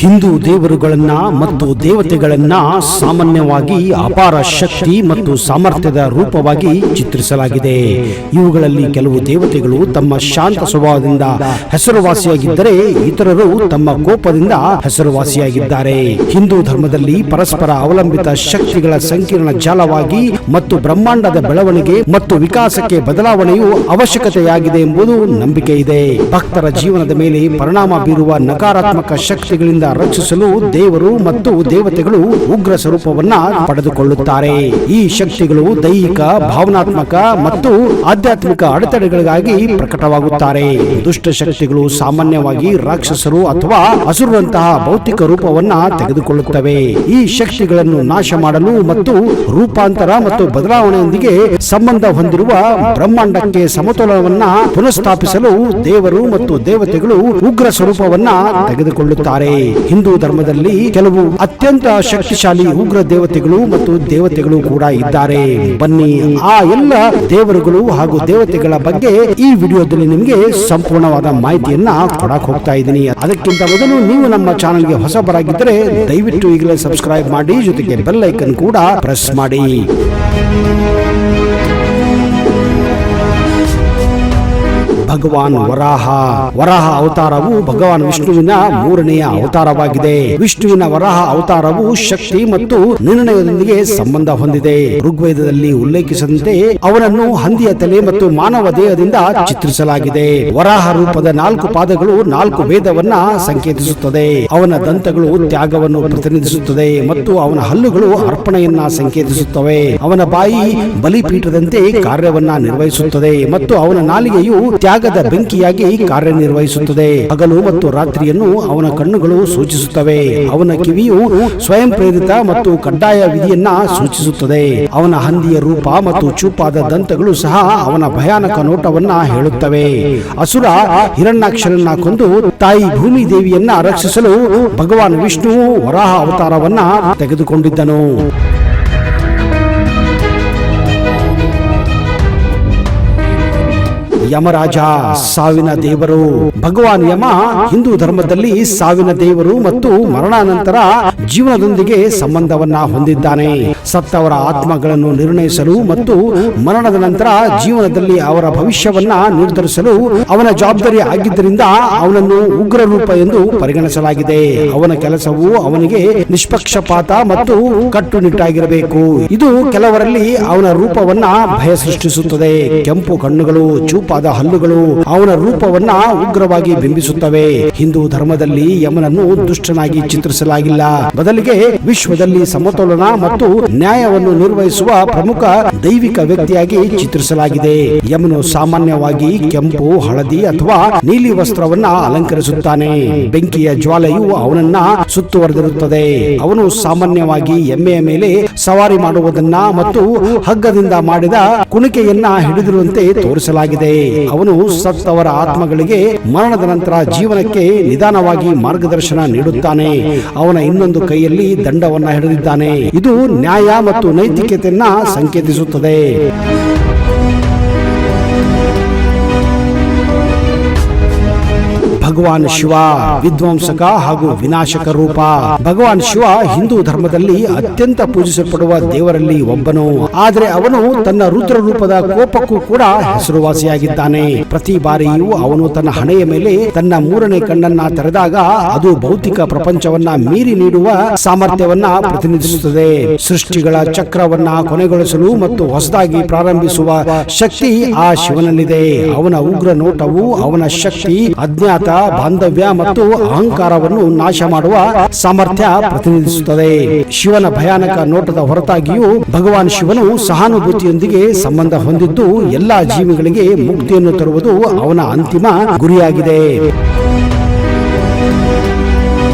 ಹಿಂದೂ ದೇವರುಗಳನ್ನ ಮತ್ತು ದೇವತೆಗಳನ್ನ ಸಾಮಾನ್ಯವಾಗಿ ಅಪಾರ ಶಕ್ತಿ ಮತ್ತು ಸಾಮರ್ಥ್ಯದ ರೂಪವಾಗಿ ಚಿತ್ರಿಸಲಾಗಿದೆ. ಇವುಗಳಲ್ಲಿ ಕೆಲವು ದೇವತೆಗಳು ತಮ್ಮ ಶಾಂತ ಸ್ವಭಾವದಿಂದ ಹೆಸರುವಾಸಿಯಾಗಿದ್ದರೆ ಇತರರು ತಮ್ಮ ಕೋಪದಿಂದ ಹೆಸರುವಾಸಿಯಾಗಿದ್ದಾರೆ. ಹಿಂದೂ ಧರ್ಮದಲ್ಲಿ ಪರಸ್ಪರ ಅವಲಂಬಿತ ಶಕ್ತಿಗಳ ಸಂಕೀರ್ಣ ಜಾಲವಾಗಿ ಮತ್ತು ಬ್ರಹ್ಮಾಂಡದ ಬೆಳವಣಿಗೆ ಮತ್ತು ವಿಕಾಸಕ್ಕೆ ಬದಲಾವಣೆಯು ಅವಶ್ಯಕತೆಯಾಗಿದೆ ಎಂಬುದು ನಂಬಿಕೆ ಇದೆ. ಭಕ್ತರ ಜೀವನದ ಮೇಲೆ ಪರಿಣಾಮ ಬೀರುವ ನಕಾರಾತ್ಮಕ ಶಕ್ತಿಗಳಿಂದ ರಕ್ಷಿಸಲು ದೇವರು ಮತ್ತು ದೇವತೆಗಳು ಉಗ್ರ ಸ್ವರೂಪವನ್ನ ಪಡೆದುಕೊಳ್ಳುತ್ತಾರೆ. ಈ ಶಕ್ತಿಗಳು ದೈಹಿಕ, ಭಾವನಾತ್ಮಕ ಮತ್ತು ಆಧ್ಯಾತ್ಮಿಕ ಅಡೆತಡೆಗಳಿಗಾಗಿ ಪ್ರಕಟವಾಗುತ್ತಾರೆ. ದುಷ್ಟ ಶಕ್ತಿಗಳು ಸಾಮಾನ್ಯವಾಗಿ ರಾಕ್ಷಸರು ಅಥವಾ ಅಸುರರಂತಹ ಭೌತಿಕ ರೂಪವನ್ನ ತೆಗೆದುಕೊಳ್ಳುತ್ತವೆ. ಈ ಶಕ್ತಿಗಳನ್ನು ನಾಶ ಮಾಡಲು ಮತ್ತು ರೂಪಾಂತರ ಮತ್ತು ಬದಲಾವಣೆಯೊಂದಿಗೆ ಸಂಬಂಧ ಹೊಂದಿರುವ ಬ್ರಹ್ಮಾಂಡಕ್ಕೆ ಸಮತೋಲನವನ್ನ ಪುನಃಸ್ಥಾಪಿಸಲು ದೇವರು ಮತ್ತು ದೇವತೆಗಳು ಉಗ್ರ ಸ್ವರೂಪವನ್ನ ತೆಗೆದುಕೊಳ್ಳುತ್ತಾರೆ. ಹಿಂದೂ ಧರ್ಮದಲ್ಲಿ ಕೆಲವು ಅತ್ಯಂತ ಶಕ್ತಿಶಾಲಿ ಉಗ್ರ ದೇವತೆಗಳು ಮತ್ತು ದೇವತೆಗಳು ಕೂಡ ಇದ್ದಾರೆ. ಬನ್ನಿ ಆ ಎಲ್ಲ ದೇವರುಗಳು ಹಾಗೂ ದೇವತೆಗಳ ಬಗ್ಗೆ ಈ ವಿಡಿಯೋದಲ್ಲಿ ನಿಮಗೆ ಸಂಪೂರ್ಣವಾದ ಮಾಹಿತಿಯನ್ನ ಕೊಡಕ್ ಹೋಗ್ತಾ ಇದ್ದೀನಿ. ಅದಕ್ಕಿಂತ ಮೊದಲು ನೀವು ನಮ್ಮ ಚಾನೆಲ್ಗೆ ಹೊಸಬರಾಗಿದ್ದರೆ ದಯವಿಟ್ಟು ಈಗಲೇ ಸಬ್ಸ್ಕ್ರೈಬ್ ಮಾಡಿ, ಜೊತೆಗೆ ಬೆಲ್ ಐಕನ್ ಕೂಡ ಪ್ರೆಸ್ ಮಾಡಿ. ಭಗವಾನ್ ವರಾಹ ಅವತಾರವು ಭಗವಾನ್ ವಿಷ್ಣುವಿನ ಮೂರನೆಯ ಅವತಾರವಾಗಿದೆ. ವಿಷ್ಣುವಿನ ವರಾಹ ಅವತಾರವು ಶಕ್ತಿ ಮತ್ತು ನಿರ್ಣಯದೊಂದಿಗೆ ಸಂಬಂಧ ಹೊಂದಿದೆ. ಋಗ್ವೇದದಲ್ಲಿ ಉಲ್ಲೇಖಿಸಿದಂತೆ ಅವನನ್ನು ಹಂದಿಯ ತಲೆ ಮತ್ತು ಮಾನವ ದೇಹದಿಂದ ಚಿತ್ರಿಸಲಾಗಿದೆ. ವರಾಹ ರೂಪದ 4 ಪಾದಗಳು 4 ವೇದವನ್ನ ಸಂಕೇತಿಸುತ್ತದೆ. ಅವನ ದಂತಗಳು ತ್ಯಾಗವನ್ನು ಪ್ರತಿನಿಧಿಸುತ್ತದೆ ಮತ್ತು ಅವನ ಹಲ್ಲುಗಳು ಅರ್ಪಣೆಯನ್ನ ಸಂಕೇತಿಸುತ್ತವೆ. ಅವನ ಬಾಯಿ ಬಲಿಪೀಠದಂತೆ ಕಾರ್ಯವನ್ನ ನಿರ್ವಹಿಸುತ್ತದೆ ಮತ್ತು ಅವನ ನಾಲಿಗೆಯು ತ್ಯಾಗದ ಬೆಂಕಿಯಾಗಿ ಕಾರ್ಯನಿರ್ವಹಿಸುತ್ತದೆ. ಹಗಲು ಮತ್ತು ರಾತ್ರಿಯನ್ನು ಅವನ ಕಣ್ಣುಗಳು ಸೂಚಿಸುತ್ತವೆ. ಅವನ ಕಿವಿಯು ಸ್ವಯಂ ಪ್ರೇರಿತ ಮತ್ತು ಕಡ್ಡಾಯ ವಿಧಿಯನ್ನ ಸೂಚಿಸುತ್ತದೆ. ಅವನ ಹಂದಿಯ ರೂಪ ಮತ್ತು ಚೂಪಾದ ದಂತಗಳು ಸಹ ಅವನ ಭಯಾನಕ ನೋಟವನ್ನ ಹೇಳುತ್ತವೆ. ಅಸುರ ಹಿರಣ್ಯಾಕ್ಷರನ್ನ ಕೊಂದು ತಾಯಿ ಭೂಮಿ ದೇವಿಯನ್ನ ರಕ್ಷಿಸಲು ಭಗವಾನ್ ವಿಷ್ಣು ವರಾಹ ಅವತಾರವನ್ನ ತೆಗೆದುಕೊಂಡಿದ್ದನು. ಯಮರಾಜ ಸಾವಿನ ದೇವರು. ಭಗವಾನ್ ಯಮ ಹಿಂದೂ ಧರ್ಮದಲ್ಲಿ ಸಾವಿನ ದೇವರು ಮತ್ತು ಮರಣಾನಂತರ ಜೀವನದೊಂದಿಗೆ ಸಂಬಂಧವನ್ನ ಹೊಂದಿದ್ದಾನೆ. ಸತ್ತವರ ಆತ್ಮಗಳನ್ನು ನಿರ್ಣಯಿಸಲು ಮತ್ತು ಮರಣದ ನಂತರ ಜೀವನದಲ್ಲಿ ಅವರ ಭವಿಷ್ಯವನ್ನ ನಿರ್ಧರಿಸಲು ಅವನ ಜವಾಬ್ದಾರಿ ಆಗಿದ್ದರಿಂದ ಅವನನ್ನು ಉಗ್ರ ರೂಪ ಎಂದು ಪರಿಗಣಿಸಲಾಗಿದೆ. ಅವನ ಕೆಲಸವು ಅವನಿಗೆ ನಿಷ್ಪಕ್ಷಪಾತ ಮತ್ತು ಕಟ್ಟುನಿಟ್ಟಾಗಿರಬೇಕು. ಇದು ಕೆಲವರಲ್ಲಿ ಅವನ ರೂಪವನ್ನ ಭಯ ಸೃಷ್ಟಿಸುತ್ತದೆ. ಕೆಂಪು ಕಣ್ಣುಗಳು, ಚೂಪಾದ ಹಲ್ಲುಗಳು ಅವನ ರೂಪವನ್ನ ಉಗ್ರವಾಗಿ ಬಿಂಬಿಸುತ್ತವೆ. ಹಿಂದೂ ಧರ್ಮದಲ್ಲಿ ಯಮನನ್ನು ದುಷ್ಟನಾಗಿ ಚಿತ್ರಿಸಲಾಗಿಲ್ಲ, ಬದಲಿಗೆ ವಿಶ್ವದಲ್ಲಿ ಸಮತೋಲನ ಮತ್ತು ನ್ಯಾಯವನ್ನು ನಿರ್ವಹಿಸುವ ಪ್ರಮುಖ ದೈವಿಕ ವ್ಯಕ್ತಿಯಾಗಿ ಚಿತ್ರಿಸಲಾಗಿದೆ. ಯಮನು ಸಾಮಾನ್ಯವಾಗಿ ಕೆಂಪು, ಹಳದಿ ಅಥವಾ ನೀಲಿ ವಸ್ತ್ರವನ್ನ ಅಲಂಕರಿಸುತ್ತಾನೆ. ಬೆಂಕಿಯ ಜ್ವಾಲೆಯು ಅವನನ್ನ ಸುತ್ತುವರೆದಿರುತ್ತದೆ. ಅವನು ಸಾಮಾನ್ಯವಾಗಿ ಎಮ್ಮೆಯ ಮೇಲೆ ಸವಾರಿ ಮಾಡುವುದನ್ನ ಮತ್ತು ಹಗ್ಗದಿಂದ ಮಾಡಿದ ಕುಣಿಕೆಯನ್ನ ಹಿಡಿದಿರುವಂತೆ ತೋರಿಸಲಾಗಿದೆ. ಅವನು ಸತ್ತವರ ಆತ್ಮಗಳಿಗೆ ಮರಣದ ನಂತರ ಜೀವನಕ್ಕೆ ನಿಧಾನವಾಗಿ ಮಾರ್ಗದರ್ಶನ ನೀಡುತ್ತಾನೆ. ಅವನ ಇನ್ನೊಂದು ಕೈಯಲ್ಲಿ ದಂಡವನ್ನ ಹಿಡಿದಿದ್ದಾನೆ. ಇದು ನ್ಯಾಯ ಮತ್ತು ನೈತಿಕತೆಯನ್ನ ಸಂಕೇತಿಸುತ್ತದೆ. ಭಗವಾನ್ ಶಿವ ವಿಧ್ವಂಸಕ ಹಾಗೂ ವಿನಾಶಕ ರೂಪ. ಭಗವಾನ್ ಶಿವ ಹಿಂದೂ ಧರ್ಮದಲ್ಲಿ ಅತ್ಯಂತ ಪೂಜಿಸಲ್ಪಡುವ ದೇವರಲ್ಲಿ ಒಬ್ಬನು. ಆದರೆ ಅವನು ತನ್ನ ರುದ್ರ ರೂಪದ ಕೋಪಕ್ಕೂ ಕೂಡ ಹೆಸರುವಾಸಿಯಾಗಿದ್ದಾನೆ. ಪ್ರತಿ ಬಾರಿಯೂ ಅವನು ತನ್ನ ಹಣೆಯ ಮೇಲೆ ತನ್ನ ಮೂರನೇ ಕಣ್ಣನ್ನ ತೆರೆದಾಗ ಅದು ಭೌತಿಕ ಪ್ರಪಂಚವನ್ನ ಮೀರಿ ನೀಡುವ ಸಾಮರ್ಥ್ಯವನ್ನ ಪ್ರತಿನಿಧಿಸುತ್ತದೆ. ಸೃಷ್ಟಿಗಳ ಚಕ್ರವನ್ನ ಕೊನೆಗೊಳಿಸಲು ಮತ್ತು ಹೊಸದಾಗಿ ಪ್ರಾರಂಭಿಸುವ ಶಕ್ತಿ ಆ ಶಿವನಲ್ಲಿದೆ. ಅವನ ಉಗ್ರ ನೋಟವು ಅವನ ಶಕ್ತಿ, ಅಜ್ಞಾತ, ಬಾಂಧವ್ಯ ಮತ್ತು ಅಹಂಕಾರವನ್ನು ನಾಶ ಮಾಡುವ ಸಾಮರ್ಥ್ಯ ಪ್ರತಿನಿಧಿಸುತ್ತದೆ. ಶಿವನ ಭಯಾನಕ ನೋಟದ ಹೊರತಾಗಿಯೂ ಭಗವಾನ್ ಶಿವನು ಸಹಾನುಭೂತಿಯೊಂದಿಗೆ ಸಂಬಂಧ ಹೊಂದಿದ್ದು ಎಲ್ಲಾ ಜೀವಿಗಳಿಗೆ ಮುಕ್ತಿಯನ್ನು ತರುವುದು ಅವನ ಅಂತಿಮ ಗುರಿಯಾಗಿದೆ.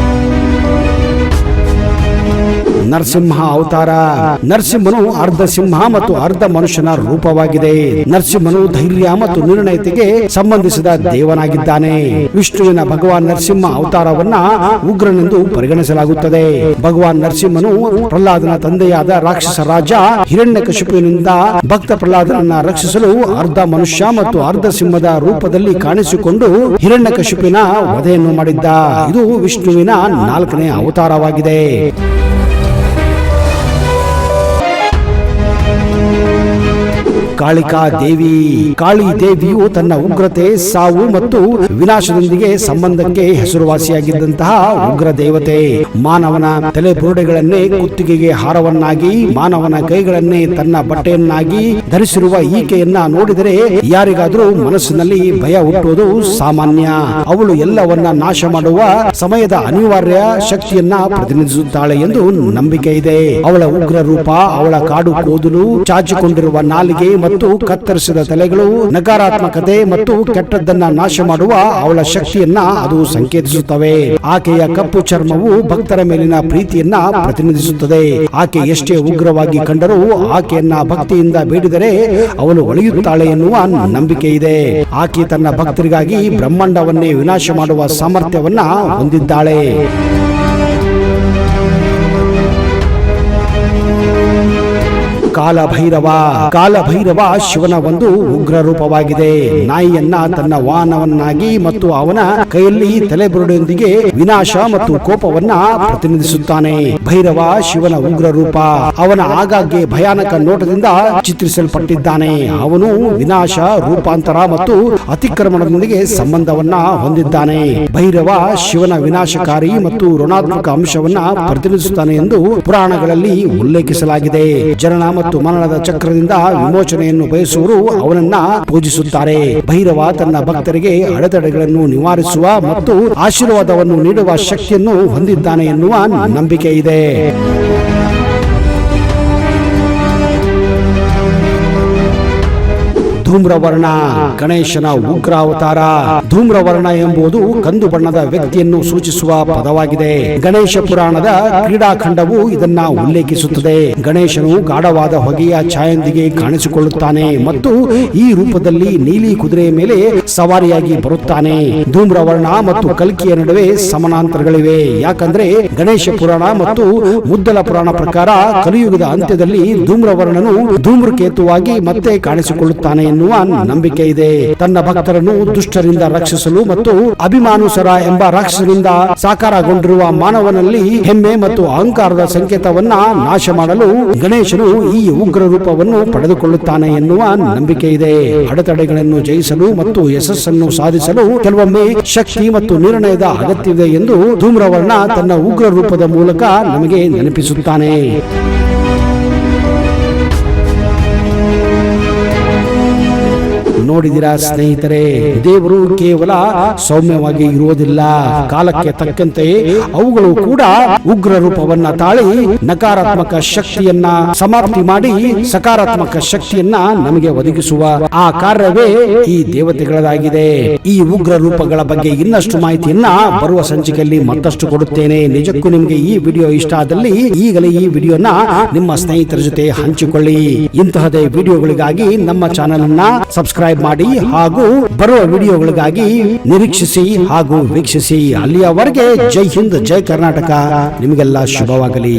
ನರಸಿಂಹ ಅವತಾರ. ನರಸಿಂಹನು ಅರ್ಧ ಸಿಂಹ ಮತ್ತು ಅರ್ಧ ಮನುಷ್ಯನ ರೂಪವಾಗಿದೆ. ನರಸಿಂಹನು ಧೈರ್ಯ ಮತ್ತು ನಿರ್ಣಯತೆಗೆ ಸಂಬಂಧಿಸಿದ ದೇವನಾಗಿದ್ದಾನೆ. ವಿಷ್ಣುವಿನ ಭಗವಾನ್ ನರಸಿಂಹ ಅವತಾರವನ್ನ ಉಗ್ರನೆಂದು ಪರಿಗಣಿಸಲಾಗುತ್ತದೆ. ಭಗವಾನ್ ನರಸಿಂಹನು ಪ್ರಹ್ಲಾದನ ತಂದೆಯಾದ ರಾಕ್ಷಸ ರಾಜ ಹಿರಣ್ಯಕಶಿಪುವಿನಿಂದ ಭಕ್ತ ಪ್ರಹ್ಲಾದನನ್ನ ರಕ್ಷಿಸಲು ಅರ್ಧ ಮನುಷ್ಯ ಮತ್ತು ಅರ್ಧ ಸಿಂಹದ ರೂಪದಲ್ಲಿ ಕಾಣಿಸಿಕೊಂಡು ಹಿರಣ್ಯಕಶಿಪುವಿನ ವಧೆಯನ್ನು ಮಾಡಿದ್ದ. ಇದು ವಿಷ್ಣುವಿನ 4ನೇ ಅವತಾರವಾಗಿದೆ. ಕಾಳಿಕಾ ದೇವಿ. ಕಾಳಿ ದೇವಿಯು ತನ್ನ ಉಗ್ರತೆ, ಸಾವು ಮತ್ತು ವಿನಾಶದೊಂದಿಗೆ ಸಂಬಂಧಕ್ಕೆ ಹೆಸರುವಾಸಿಯಾಗಿದ್ದಂತಹ ಉಗ್ರ ದೇವತೆ. ಮಾನವನ ತಲೆ ಬುರುಡೆಗಳನ್ನೇ ಕುತ್ತಿಗೆಗೆ ಹಾರವನ್ನಾಗಿ, ಮಾನವನ ಕೈಗಳನ್ನೇ ತನ್ನ ಬಟ್ಟೆಯನ್ನಾಗಿ ಧರಿಸಿರುವ ಈಕೆಯನ್ನ ನೋಡಿದರೆ ಯಾರಿಗಾದ್ರೂ ಮನಸ್ಸಿನಲ್ಲಿ ಭಯ ಹುಟ್ಟುವುದು ಸಾಮಾನ್ಯ. ಅವಳು ಎಲ್ಲವನ್ನ ನಾಶ ಮಾಡುವ ಸಮಯದ ಅನಿವಾರ್ಯ ಶಕ್ತಿಯನ್ನ ಪ್ರತಿನಿಧಿಸುತ್ತಾಳೆ ಎಂದು ನಂಬಿಕೆ ಇದೆ. ಅವಳ ಉಗ್ರ ರೂಪ, ಅವಳ ಕಾಡು ಕೂದಲು, ಚಾಚಿಕೊಂಡಿರುವ ನಾಲಿಗೆ ಮತ್ತು ಕತ್ತರಿಸಿದ ತಲೆಗಳು ನಕಾರಾತ್ಮಕತೆ ಮತ್ತು ಕೆಟ್ಟದ್ದನ್ನ ನಾಶ ಮಾಡುವ ಅವಳ ಶಕ್ತಿಯನ್ನ ಅದು ಸಂಕೇತಿಸುತ್ತವೆ. ಆಕೆಯ ಕಪ್ಪು ಚರ್ಮವು ಭಕ್ತರ ಮೇಲಿನ ಪ್ರೀತಿಯನ್ನ ಪ್ರತಿನಿಧಿಸುತ್ತದೆ. ಆಕೆ ಎಷ್ಟೇ ಉಗ್ರವಾಗಿ ಕಂಡರೂ ಆಕೆಯನ್ನ ಭಕ್ತಿಯಿಂದ ಬೇಡಿದರೆ ಅವಳು ಒಳೆಯುತ್ತಾಳೆ ಎನ್ನುವ ನಂಬಿಕೆ ಇದೆ. ಆಕೆ ತನ್ನ ಭಕ್ತರಿಗಾಗಿ ಬ್ರಹ್ಮಾಂಡವನ್ನೇ ವಿನಾಶ ಮಾಡುವ ಸಾಮರ್ಥ್ಯವನ್ನ ಹೊಂದಿದ್ದಾಳೆ. ಕಾಲಭೈರವ. ಕಾಲಭೈರವ ಶಿವನ ಒಂದು ಉಗ್ರ ರೂಪವಾಗಿದೆ. ನಾಯಿಯನ್ನ ತನ್ನ ವಾಹನವನ್ನಾಗಿ ಮತ್ತು ಅವನ ಕೈಯಲ್ಲಿ ತಲೆಬುರುಡೆಯೊಂದಿಗೆ ವಿನಾಶ ಮತ್ತು ಕೋಪವನ್ನ ಪ್ರತಿನಿಧಿಸುತ್ತಾನೆ. ಭೈರವ ಶಿವನ ಉಗ್ರ ರೂಪ. ಅವನ ಆಗಾಗ್ಗೆ ಭಯಾನಕ ನೋಟದಿಂದ ಚಿತ್ರಿಸಲ್ಪಟ್ಟಿದ್ದಾನೆ. ಅವನು ವಿನಾಶ, ರೂಪಾಂತರ ಮತ್ತು ಅತಿಕ್ರಮಣದೊಂದಿಗೆ ಸಂಬಂಧವನ್ನ ಹೊಂದಿದ್ದಾನೆ. ಭೈರವ ಶಿವನ ವಿನಾಶಕಾರಿ ಮತ್ತು ಋಣಾತ್ಮಕ ಅಂಶವನ್ನ ಪ್ರತಿನಿಧಿಸುತ್ತಾನೆ ಎಂದು ಪುರಾಣಗಳಲ್ಲಿ ಉಲ್ಲೇಖಿಸಲಾಗಿದೆ. ಜನನ ಮತ್ತು ಮರಣದ ಚಕ್ರದಿಂದ ವಿಮೋಚನೆಯನ್ನು ಬಯಸುವವರು ಅವನನ್ನ ಪೂಜಿಸುತ್ತಾರೆ. ಭೈರವ ತನ್ನ ಭಕ್ತರಿಗೆ ಅಡೆತಡೆಗಳನ್ನು ನಿವಾರಿಸುವ ಮತ್ತು ಆಶೀರ್ವಾದವನ್ನು ನೀಡುವ ಶಕ್ತಿಯನ್ನು ಹೊಂದಿದ್ದಾನೆ ಎನ್ನುವ ನಂಬಿಕೆ ಇದೆ. ಧೂಮ್ರವರ್ಣ. ಗಣೇಶನ ಉಗ್ರ ಅವತಾರ. ಧೂಮ್ರವರ್ಣ ಎಂಬುದು ಕಂದು ಬಣ್ಣದ ವ್ಯಕ್ತಿಯನ್ನು ಸೂಚಿಸುವ ಪದವಾಗಿದೆ. ಗಣೇಶ ಪುರಾಣದ ಕ್ರೀಡಾಖಂಡವು ಇದನ್ನ ಉಲ್ಲೇಖಿಸುತ್ತದೆ. ಗಣೇಶನು ಗಾಢವಾದ ಹೊಗೆಯ ಛಾಯೆಯೊಂದಿಗೆ ಕಾಣಿಸಿಕೊಳ್ಳುತ್ತಾನೆ ಮತ್ತು ಈ ರೂಪದಲ್ಲಿ ನೀಲಿ ಕುದುರೆಯ ಮೇಲೆ ಸವಾರಿಯಾಗಿ ಬರುತ್ತಾನೆ. ಧೂಮ್ರವರ್ಣ ಮತ್ತು ಕಲ್ಕಿಯ ನಡುವೆ ಸಮಾನಾಂತರಗಳಿವೆ. ಯಾಕಂದ್ರೆ ಗಣೇಶ ಪುರಾಣ ಮತ್ತು ಮುದ್ದಲ ಪುರಾಣ ಪ್ರಕಾರ ಕಲಿಯುಗದ ಅಂತ್ಯದಲ್ಲಿ ಧೂಮ್ರವರ್ಣನು ಧೂಮ್ರಕೇತುವಾಗಿ ಮತ್ತೆ ಕಾಣಿಸಿಕೊಳ್ಳುತ್ತಾನೆ ಎನ್ನುವ ನಂಬಿಕೆ ಇದೆ. ತನ್ನ ಭಕ್ತರನ್ನು ದುಷ್ಟರಿಂದ ರಕ್ಷಿಸಲು ಮತ್ತು ಅಭಿಮಾನುಸರ ಎಂಬ ರಾಕ್ಷಸರಿಂದ ಸಾಕಾರಗೊಂಡಿರುವ ಮಾನವನಲ್ಲಿ ಹೆಮ್ಮೆ ಮತ್ತು ಅಹಂಕಾರದ ಸಂಕೇತವನ್ನ ನಾಶ ಮಾಡಲು ಗಣೇಶನು ಈ ಉಗ್ರ ರೂಪವನ್ನು ಪಡೆದುಕೊಳ್ಳುತ್ತಾನೆ ಎನ್ನುವ ನಂಬಿಕೆ ಇದೆ. ಅಡೆತಡೆಗಳನ್ನು ಜಯಿಸಲು ಮತ್ತು ಯಶಸ್ಸನ್ನು ಸಾಧಿಸಲು ಕೆಲವೊಮ್ಮೆ ಶಕ್ತಿ ಮತ್ತು ನಿರ್ಣಯದ ಅಗತ್ಯವಿದೆ ಎಂದು ಧೂಮ್ರವರ್ಣ ತನ್ನ ಉಗ್ರ ರೂಪದ ಮೂಲಕ ನಮಗೆ ನೆನಪಿಸುತ್ತಾನೆ. ನೋಡಿದಿರಾ ಸ್ನೇಹಿತರೆ, ದೇವರು ಕೇವಲ ಸೌಮ್ಯವಾಗಿ ಇರುವುದಿಲ್ಲ. ಕಾಲಕ್ಕೆ ತಕ್ಕಂತೆ ಅವುಗಳು ಕೂಡ ಉಗ್ರ ರೂಪವನ್ನ ತಾಳಿ ನಕಾರಾತ್ಮಕ ಶಕ್ತಿಯನ್ನ ಸಮಾಪ್ತಿ ಮಾಡಿ ಸಕಾರಾತ್ಮಕ ಶಕ್ತಿಯನ್ನ ನಮಗೆ ಒದಗಿಸುವ ಆ ಕಾರ್ಯವೇ ಈ ದೇವತೆಗಳದಾಗಿದೆ. ಈ ಉಗ್ರ ರೂಪಗಳ ಬಗ್ಗೆ ಇನ್ನಷ್ಟು ಮಾಹಿತಿಯನ್ನ ಬರುವ ಸಂಚಿಕೆಯಲ್ಲಿ ಮತ್ತಷ್ಟು ಕೊಡುತ್ತೇನೆ. ನಿಜಕ್ಕೂ ನಿಮಗೆ ಈ ವಿಡಿಯೋ ಇಷ್ಟ ಆದಲ್ಲಿ ಈಗಲೇ ಈ ವಿಡಿಯೋನ ನಿಮ್ಮ ಸ್ನೇಹಿತರ ಜೊತೆ ಹಂಚಿಕೊಳ್ಳಿ. ಇಂತಹದೇ ವಿಡಿಯೋಗಳಿಗಾಗಿ ನಮ್ಮ ಚಾನೆಲ್ ಅನ್ನ ಸಬ್ಸ್ಕ್ರೈಬ್ ಮಾಡಿ ಹಾಗೂ ಬರುವ ವಿಡಿಯೋಗಳಿಗಾಗಿ ನಿರೀಕ್ಷಿಸಿ ಹಾಗೂ ವೀಕ್ಷಿಸಿ. ಅಲ್ಲಿಯವರೆಗೆ ಜೈ ಹಿಂದ್, ಜೈ ಕರ್ನಾಟಕ. ನಿಮಗೆಲ್ಲ ಶುಭವಾಗಲಿ.